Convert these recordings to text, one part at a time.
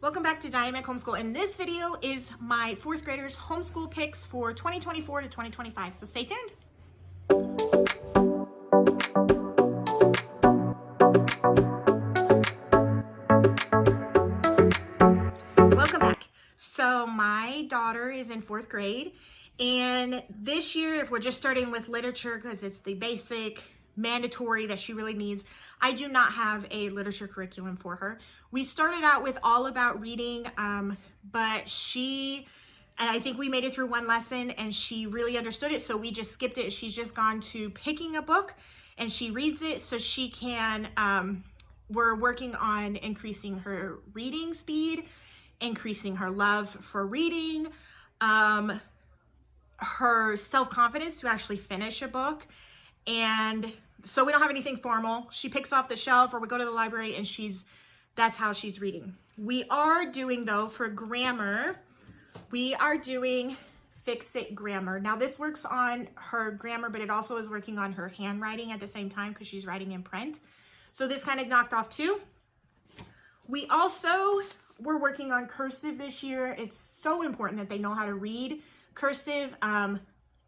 Welcome back to Dynamic Homeschool, and this video is my fourth graders homeschool picks for 2024 to 2025, so stay tuned. Welcome back. So my daughter is in fourth grade, and this year, if we're just starting with literature because it's the basic mandatory that she really needs, I do not have a literature curriculum for her. We started out with all about reading, but I think we made it through one lesson and she really understood it, so we just skipped it. She's just gone to picking a book and she reads it so she can, we're working on increasing her reading speed, increasing her love for reading, her self-confidence to actually finish a book. And so we don't have anything formal. She picks off the shelf or we go to the library and that's how she's reading. We are doing, though, for grammar, we are doing Fix It Grammar. Now this works on her grammar, but it also is working on her handwriting at the same time because she's writing in print. So this kind of knocked off too. We also were working on cursive this year. It's so important that they know how to read cursive.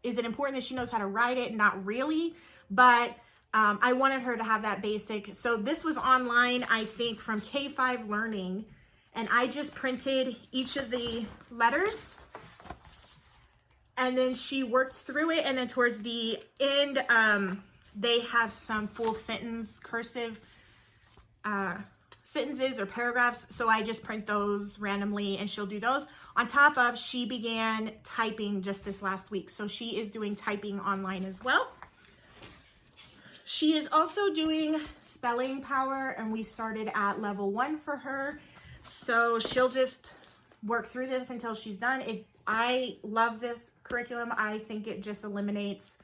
Is it important that she knows how to write it? Not really, but I wanted her to have that basic. So this was online, I think, from K5 Learning, and I just printed each of the letters, and then she worked through it, and then towards the end, they have some full sentence cursive sentences or paragraphs, so I just print those randomly and she'll do those. On top of, she began typing just this last week, so she is doing typing online as well. She is also doing spelling power, and we started at level 1 for her, so she'll just work through this until she's done. I love this curriculum. I think it just eliminates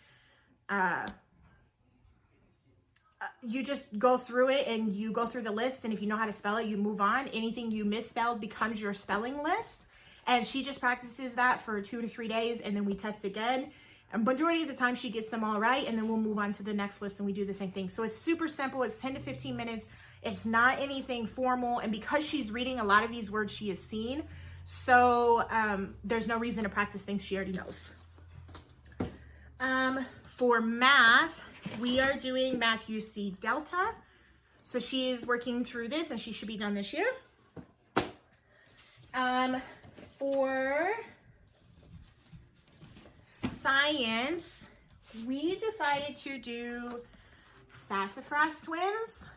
you just go through it and you go through the list, and if you know how to spell it, you move on. Anything you misspelled becomes your spelling list, and she just practices that for 2 to 3 days, and then we test again. And majority of the time she gets them all right, and then we'll move on to the next list and we do the same thing. So it's super simple. It's 10 to 15 minutes. It's not anything formal, and because she's reading a lot of these words she has seen, so there's no reason to practice things she already knows. For math, we are doing Math UC Delta. So she is working through this and she should be done this year. For science, we decided to do Sassafras Twins,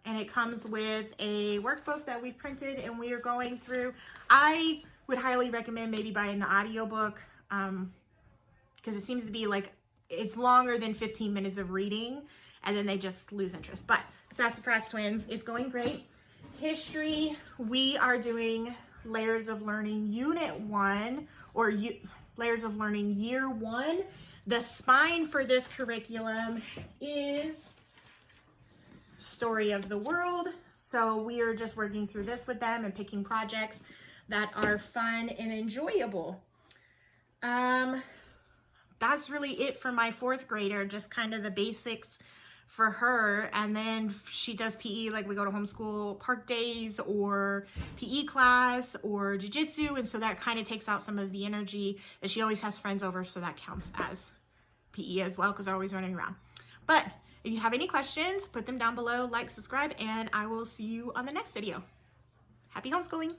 and it comes with a workbook that we've printed and we are going through. I would highly recommend maybe buying the audiobook because it seems to be like it's longer than 15 minutes of reading and then they just lose interest. But Sassafras Twins is going great. History, we are doing Layers of Learning Unit 1 or Layers of Learning Year 1. The spine for this curriculum is Story of the World. So we are just working through this with them and picking projects that are fun and enjoyable. That's really it for my fourth grader, just kind of the basics for her. And then she does PE, like we go to homeschool park days or PE class or jiu-jitsu, and so that kind of takes out some of the energy, and she always has friends over, so that counts as PE as well because they're always running around. But if you have any questions, put them down below, like, subscribe, and I will see you on the next video. Happy homeschooling!